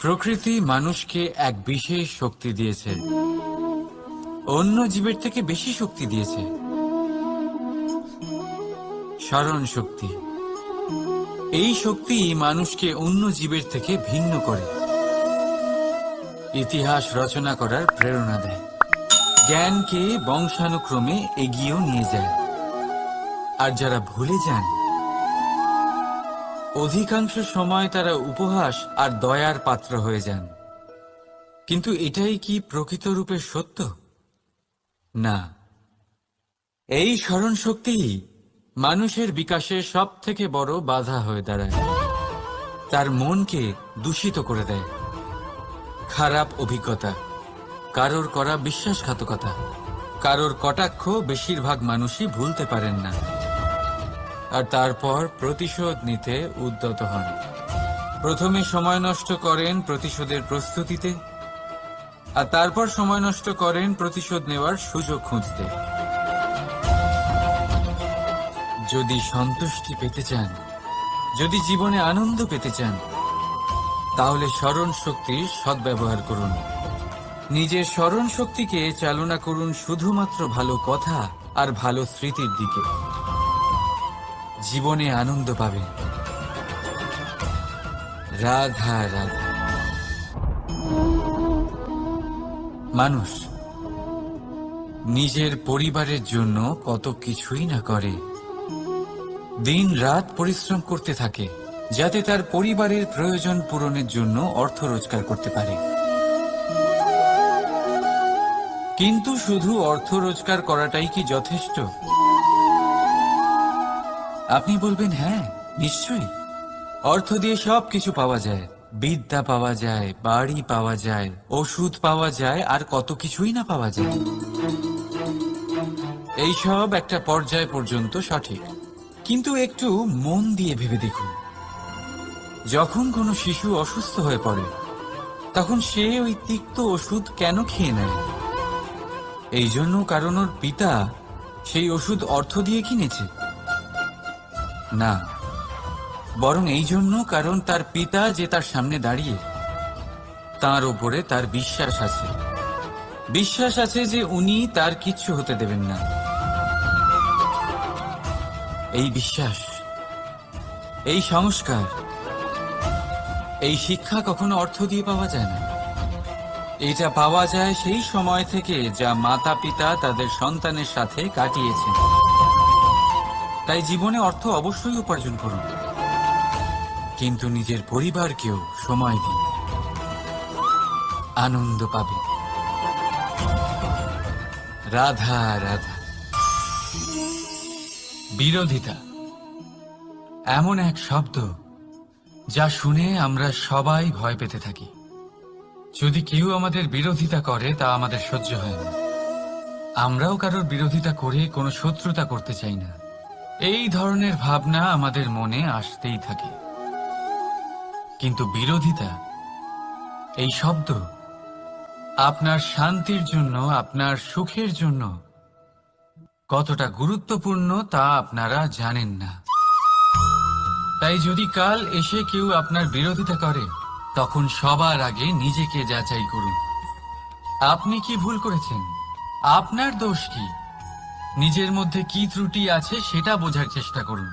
প্রকৃতি মানুষকে এক বিশেষ শক্তি দিয়েছে, অন্য জীবের থেকে বেশি শক্তি দিয়েছে। স্মরণ শক্তি। এই শক্তি মানুষকে অন্য জীবের থেকে ভিন্ন করে, ইতিহাস রচনা করার প্রেরণা দেয়, জ্ঞানকে বংশানুক্রমে এগিয়েও নিয়ে যায়। আর যারা ভুলে যান, অধিকাংশ সময় তারা উপহাস আর দয়ার পাত্র হয়ে যান। কিন্তু এটাই কি প্রকৃত রূপে সত্য? না। এই স্মরণ শক্তি মানুষের বিকাশের সব থেকে বড় বাধা হয়ে দাঁড়ায়। তার মনকে দূষিত করে দেয়। খারাপ অভিজ্ঞতা, কারোর করা বিশ্বাসঘাতকতা, কারোর কটাক্ষ বেশিরভাগ মানুষই ভুলতে পারেন না। আর তারপর প্রতিশোধ নিতে উদ্যত হন। প্রথমে সময় নষ্ট করেন প্রতিশোধের প্রস্তুতিতে, আর তারপর সময় নষ্ট করেন প্রতিশোধ নেওয়ার সুযোগ খুঁজতে। যদি সন্তুষ্টি পেতে চান, যদি জীবনে আনন্দ পেতে চান, তাহলে স্মরণ শক্তির সদ্ব্যবহার করুন। নিজের স্মরণ শক্তিকে চালনা করুন শুধুমাত্র ভালো কথা আর ভালো স্মৃতির দিকে। জীবনে আনন্দ পাবেন। রাধা রাধা। মানুষ নিজের পরিবারের জন্য কত কিছুই না করে, দিন রাত পরিশ্রম করতে থাকে যাতে তার পরিবারের প্রয়োজন পূরণের জন্য অর্থ রোজগার করতে পারে। কিন্তু শুধু অর্থ রোজগার করাটাই কি যথেষ্ট? আপনি বলবেন, হ্যাঁ নিশ্চয়ই, অর্থ দিয়ে সব কিছু পাওয়া যায়, বিদ্যা পাওয়া যায়, বাড়ি পাওয়া যায়, ওষুধ পাওয়া যায়, আর কত কিছুই না পাওয়া যায়। এইসব একটা পর্যায় পর্যন্ত সঠিক, কিন্তু একটু মন দিয়ে ভেবে দেখুন, যখন কোনো শিশু অসুস্থ হয়ে পড়ে তখন সে ওই তিক্ত ওষুধ কেন খেয়ে নেয়? এই জন্য কারণ ওর পিতা সেই ওষুধ অর্থ দিয়ে কিনেছে? না, বরং এই জন্য কারণ তার পিতা যে তার সামনে দাঁড়িয়ে, তার ওপরে তার বিশ্বাস আছে। বিশ্বাস আছে যে উনি তার কিচ্ছু হতে দেবেন না। এই বিশ্বাস, এই সংস্কার, এই শিক্ষা কখনো অর্থ দিয়ে পাওয়া যায় না। এটা পাওয়া যায় সেই সময় থেকে যা মাতা পিতা তাদের সন্তানের সাথে কাটিয়েছেন। তাই জীবনে অর্থ অবশ্যই উপার্জন করুন, কিন্তু নিজের পরিবারকেও সময় দিন, আনন্দ পাবে। রাধা রাধা। বিরোধিতা এমন এক শব্দ যা শুনে আমরা সবাই ভয় পেতে থাকি। যদি কেউ আমাদের বিরোধিতা করে তা আমাদের সহ্য হয় না। আমরাও কারোর বিরোধিতা করে কোনো শত্রুতা করতে চাই না। এই ধরনের ভাবনা আমাদের মনে আসতেই থাকে। কিন্তু বিরোধিতা, এই শব্দ আপনার শান্তির জন্য, আপনার সুখের জন্য কতটা গুরুত্বপূর্ণ তা আপনারা জানেন না। তাই যদি কাল এসে কেউ আপনার বিরোধিতা করে, তখন সবার আগে নিজেকে যাচাই করুন। আপনি কি ভুল করেছেন? আপনার দোষ কি? নিজের মধ্যে কি ত্রুটি আছে সেটা বোঝার চেষ্টা করুন।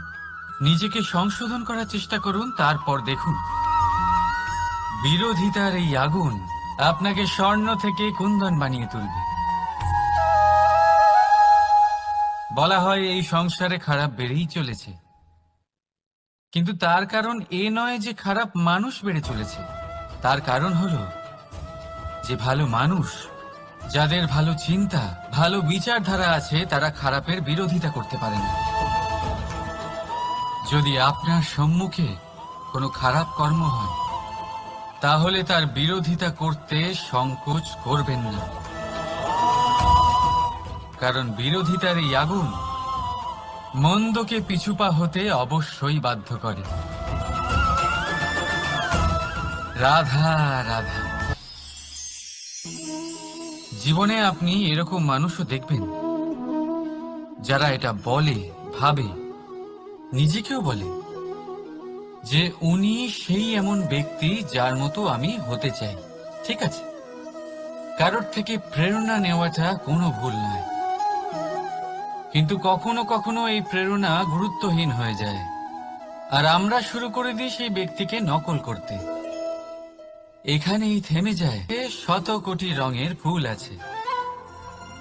নিজেকে সংশোধন করার চেষ্টা করুন, তারপর দেখুন বিরোধিতার এই আগুন আপনাকে স্বর্ণ থেকে কুন্দন বানিয়ে তুলবে। বলা হয় এই সংসারে খারাপ বেড়েই চলেছে, কিন্তু তার কারণ এ নয় যে খারাপ মানুষ বেড়ে চলেছে। তার কারণ হলো যে ভালো মানুষ, যাদের ভালো চিন্তা, ভালো বিচারধারা আছে, তারা খারাপের বিরোধিতা করতে পারে না। যদি আপনার সম্মুখে কোনো খারাপ কর্ম হয়, তাহলে তার বিরোধিতা করতে সংকোচ করবেন না, কারণ বিরোধিতার এই আগুন মন্দকে পিছুপা হতে অবশ্যই বাধ্য করে। রাধা রাধা। জীবনে আপনি এরকম মানুষও দেখবেন যারা এটা বলে, ভাবে, নিজেকেও বলে যে উনি সেই এমন ব্যক্তি যার মতো আমি হতে চাই। ঠিক আছে, কারোর থেকে প্রেরণা নেওয়াটা কোনো ভুল নয়, কিন্তু কখনো কখনো এই প্রেরণা গুরুত্বহীন হয়ে যায় আর আমরা শুরু করে দিই সেই ব্যক্তিকে নকল করতে। এখানেই থেমে যায়। শত কোটি রঙের ফুল আছে,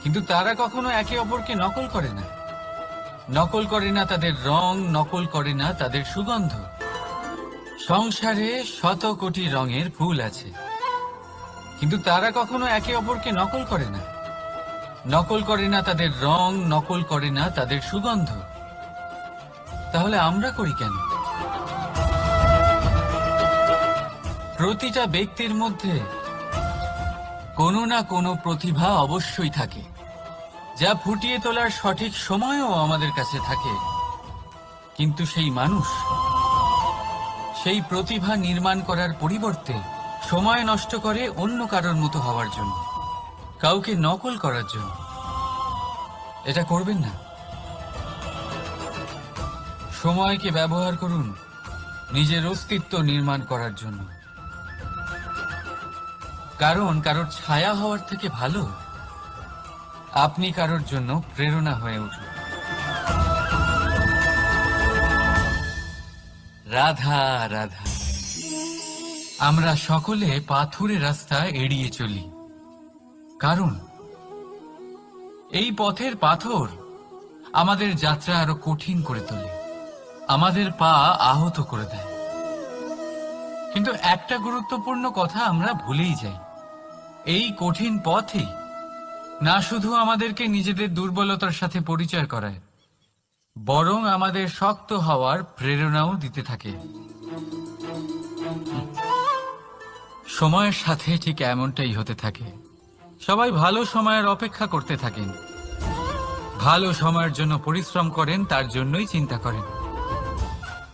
কিন্তু তারা কখনো একে অপরকে নকল করে না। নকল করে না তাদের রং, নকল করে না তাদের সুগন্ধ। সংসারে শত কোটি রঙের ফুল আছে, কিন্তু তারা কখনো একে অপরকে নকল করে না। নকল করে না তাদের রং, নকল করে না তাদের সুগন্ধ। তাহলে আমরা করি কেন? প্রতিটা ব্যক্তির মধ্যে কোনো না কোনো প্রতিভা অবশ্যই থাকে, যা ফুটিয়ে তোলার সঠিক সময়ও আমাদের কাছে থাকে। কিন্তু সেই মানুষ সেই প্রতিভা নির্মাণ করার পরিবর্তে সময় নষ্ট করে অন্য কারোর মতো হওয়ার জন্য, কাউকে নকল করার জন্য। এটা করবেন না। সময়কে ব্যবহার করুন নিজের অস্তিত্ব নির্মাণ করার জন্য, কারণ কারোর ছায়া হওয়ার থেকে ভালো আপনি কারোর জন্য প্রেরণা হয়ে উঠুন। রাধা রাধা। আমরা সকলে পাথুরে রাস্তা এড়িয়ে চলি, কারণ এই পথের পাথর আমাদের যাত্রা আরো কঠিন করে তোলে, আমাদের পা আহত করে দেয়। কিন্তু একটা গুরুত্বপূর্ণ কথা আমরা ভুলেই যাই, এই কঠিন পথই না শুধু আমাদেরকে নিজেদের দুর্বলতার সাথে পরিচয় করায়, বরং আমাদের শক্ত হওয়ার প্রেরণাও দিতে থাকে। সময়ের সাথে ঠিক এমনটাই হতে থাকে। সবাই ভালো সময়ের অপেক্ষা করতে থাকেন, ভালো সময়ের জন্য পরিশ্রম করেন, তার জন্যই চিন্তা করেন,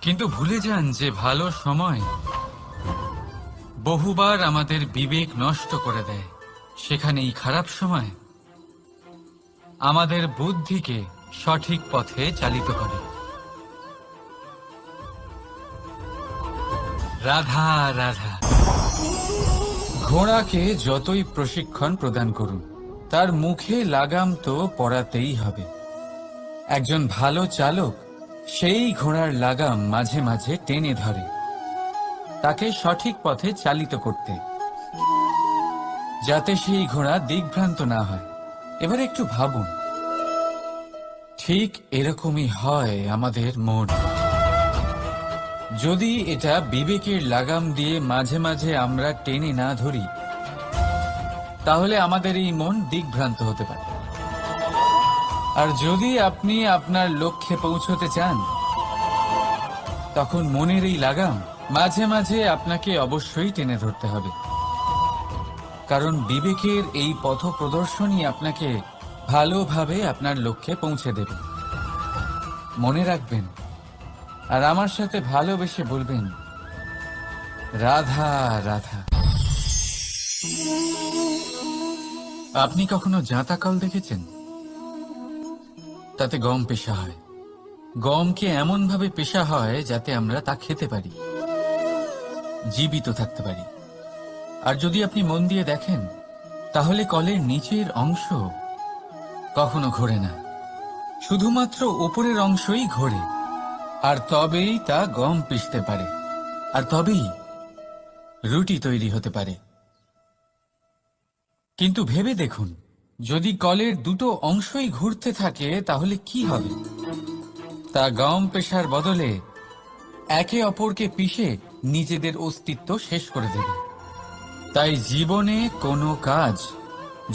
কিন্তু ভুলে যান যে ভালো সময় বহুবার আমাদের বিবেক নষ্ট করে দেয়। সেখানেই খারাপ সময় আমাদের বুদ্ধিকে সঠিক পথে চালিত করে। রাধা রাধা। ঘোড়াকে যতই প্রশিক্ষণ প্রদান করুন, তার মুখে লাগাম তো পরাতেই হবে। একজন ভালো চালক সেই ঘোড়ার লাগাম মাঝে মাঝে টেনে ধরে, তাকে সঠিক পথে চালিত করতে, যাতে সেই ঘোড়া দিগ্ভ্রান্ত না হয়। এবার একটু ভাবুন, ঠিক এরকমই হয় আমাদের মন। যদি এটা বিবেকের লাগাম দিয়ে মাঝে মাঝে আমরা টেনে না ধরি, তাহলে আমাদের এই মন দিগ্ভ্রান্ত হতে পারে। আর যদি আপনি আপনার লক্ষ্যে পৌঁছতে চান, তখন মনের এই লাগাম মাঝে মাঝে আপনাকে অবশ্যই টেনে ধরতে হবে, কারণ বিবেকের এই পথ প্রদর্শনই আপনাকে ভালোভাবে আপনার লক্ষ্যে পৌঁছে দেবে। মনে রাখবেন আর আমার সাথে ভালোবেসে বলবেন, রাধা রাধা। আপনি কখনো জাঁতা কল দেখেছেন? তাতে গম পেষা হয়। গমকে এমন ভাবে পেষা হয় যাতে আমরা তা খেতে পারি, জীবিত থাকতে পারি। আর যদি আপনি মন দিয়ে দেখেন, তাহলে কলের নিচের অংশ কখনো ঘোরে না, শুধুমাত্র উপরের অংশই ঘোরে। আর তবেই তা গম পিষতে পারে, আর তবেই রুটি তৈরি হতে পারে। কিন্তু ভেবে দেখুন, যদি কলের দুটো অংশই ঘুরতে থাকে তাহলে কি হবে? তা গম পেশার বদলে একে অপরকে পিষে নিজেদের অস্তিত্ব শেষ করে দেবে। তাই জীবনে কোনো কাজ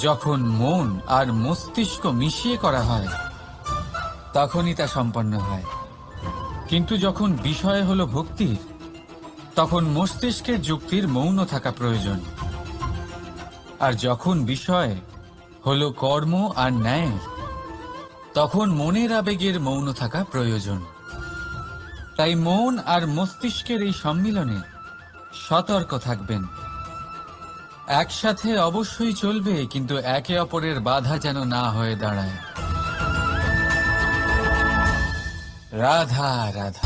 যখন মন আর মস্তিষ্ক মিশিয়ে করা হয়, তখনই তা সম্পন্ন হয়। কিন্তু যখন বিষয় হলো ভক্তির, তখন মস্তিষ্কের যুক্তির মৌন থাকা প্রয়োজন। আর যখন বিষয় হলো কর্ম আর ন্যায়ের, তখন মনের আবেগের মৌন থাকা প্রয়োজন। তাই মন আর মস্তিষ্কের এই সম্মিলনে সতর্ক থাকবেন। একসাথে অবশ্যই চলবে, কিন্তু একে অপরের বাধা যেন না হয়ে দাঁড়ায়। রাধা রাধা।